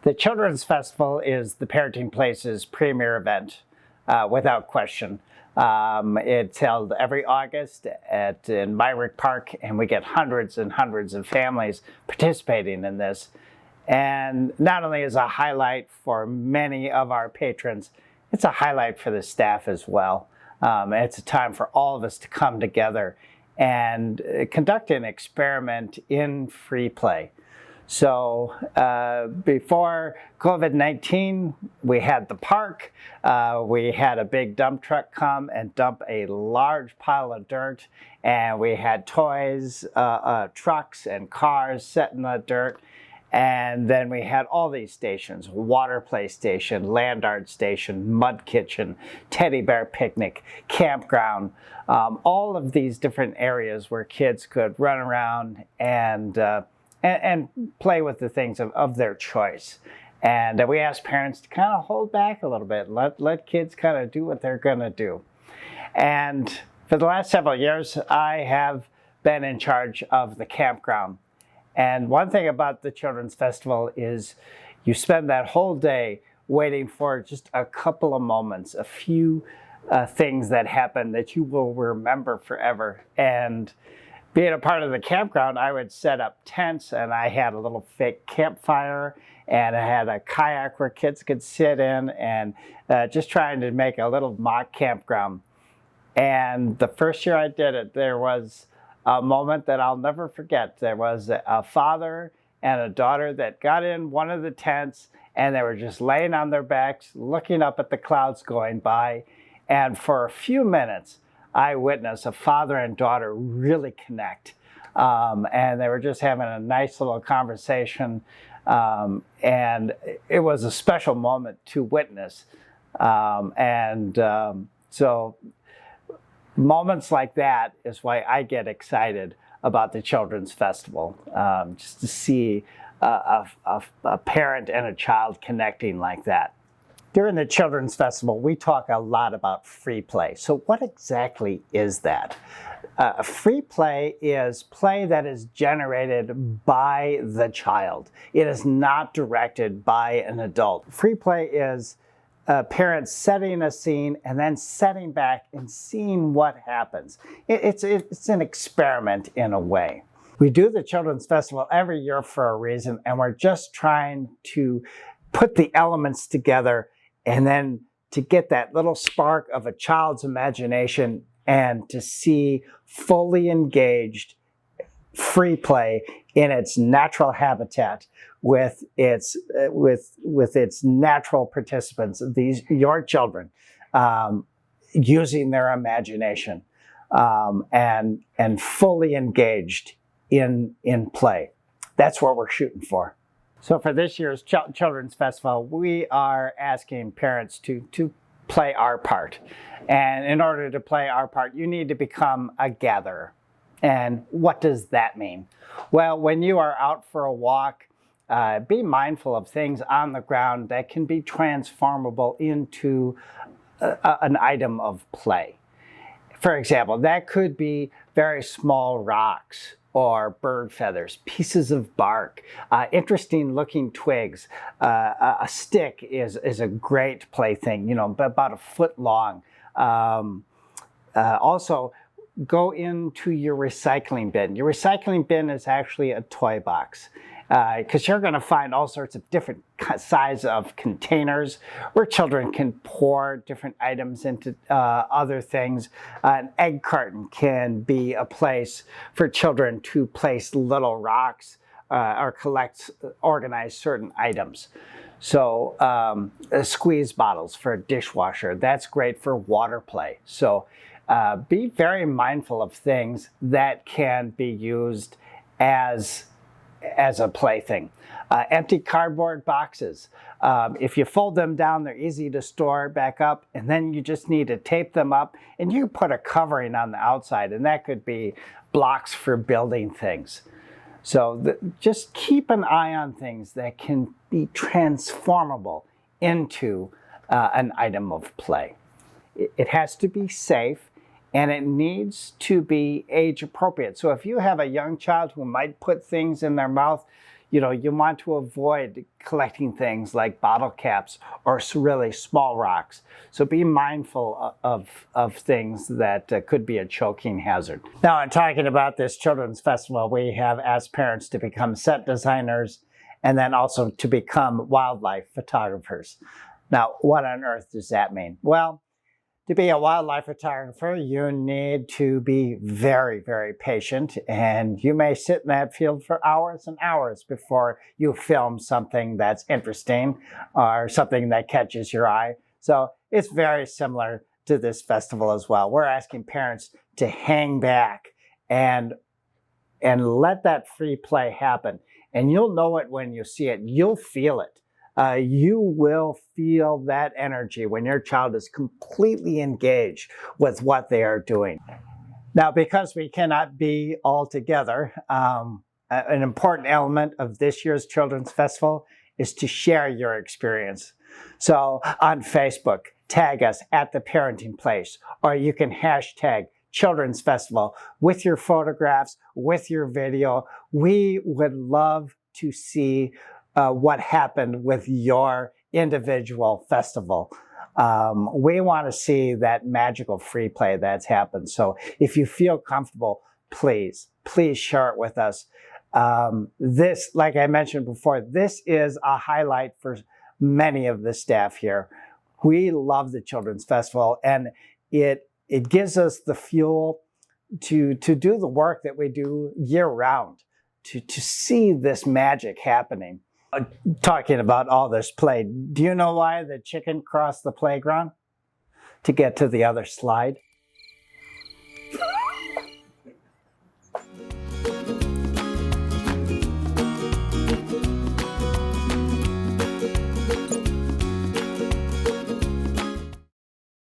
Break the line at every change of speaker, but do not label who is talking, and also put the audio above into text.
The Children's Festival is the Parenting Place's premier event, without question. It's held every August in Myrick Park, and we get hundreds and hundreds of families participating in this. And not only is it a highlight for many of our patrons, it's a highlight for the staff as well. It's a time for all of us to come together and conduct an experiment in free play. So before COVID-19, we had the park. We had a big dump truck come and dump a large pile of dirt, and we had toys, trucks and cars set in the dirt. And then we had all these stations: water play station, land art station, mud kitchen, teddy bear picnic, campground, all of these different areas where kids could run around and play with the things of their choice. And we asked parents to kind of hold back a little bit, let kids kind of do what they're going to do. And for the last several years, I have been in charge of the campground. And one thing about the Children's Festival is you spend that whole day waiting for just a couple of moments, a few things that happen that you will remember forever. And being a part of the campground, I would set up tents, and I had a little fake campfire, and I had a kayak where kids could sit in, and just trying to make a little mock campground. And the first year I did it, there was a moment that I'll never forget. There was a father and a daughter that got in one of the tents, and they were just laying on their backs, looking up at the clouds going by. And for a few minutes, I witnessed a father and daughter really connect. And they were just having a nice little conversation. And it was a special moment to witness. So moments like that is why I get excited about the Children's Festival, just to see a parent and a child connecting like that. During the Children's Festival, we talk a lot about free play. So what exactly is that? Free play is play that is generated by the child. It is not directed by an adult. Free play is parents setting a scene and then setting back and seeing what happens. It's an experiment in a way. We do the Children's Festival every year for a reason, and we're just trying to put the elements together and then to get that little spark of a child's imagination and to see fully engaged free play in its natural habitat with its natural participants, your children, using their imagination and fully engaged in play. That's what we're shooting for. So for this year's Children's Festival, we are asking parents to play our part. And in order to play our part, you need to become a gatherer. And what does that mean? Well, when you are out for a walk, be mindful of things on the ground that can be transformable into an item of play. For example, that could be very small rocks or bird feathers, pieces of bark, interesting looking twigs. A stick is a great plaything, about a foot long. Also, go into your recycling bin. Your recycling bin is actually a toy box, because you're going to find all sorts of different size of containers where children can pour different items into other things. An egg carton can be a place for children to place little rocks or organize certain items. So squeeze bottles for a dishwasher, that's great for water play. So be very mindful of things that can be used as a plaything. Empty cardboard boxes. If you fold them down, they're easy to store back up, and then you just need to tape them up, and you put a covering on the outside, and that could be blocks for building things. So just keep an eye on things that can be transformable into an item of play. It has to be safe, and it needs to be age appropriate. So if you have a young child who might put things in their mouth, You want to avoid collecting things like bottle caps or really small rocks. So be mindful of things that could be a choking hazard. Now, in talking about this children's festival, we have asked parents to become set designers and then also to become wildlife photographers. Now, what on earth does that mean? Well, to be a wildlife photographer, you need to be very, very patient, and you may sit in that field for hours and hours before you film something that's interesting or something that catches your eye. So it's very similar to this festival as well. We're asking parents to hang back and let that free play happen. And you'll know it when you see it. You'll feel it. You will feel that energy when your child is completely engaged with what they are doing. Now, because we cannot be all together, an important element of this year's Children's Festival is to share your experience. So on Facebook, tag us at The Parenting Place, or you can hashtag Children's Festival with your photographs, with your video. We would love to see what happened with your individual festival. We want to see that magical free play that's happened. So if you feel comfortable, please share it with us. This, like I mentioned before, this is a highlight for many of the staff here. We love the Children's Festival, and it gives us the fuel to do the work that we do year round, to see this magic happening. Talking about all this play, do you know why the chicken crossed the playground? To get to the other slide.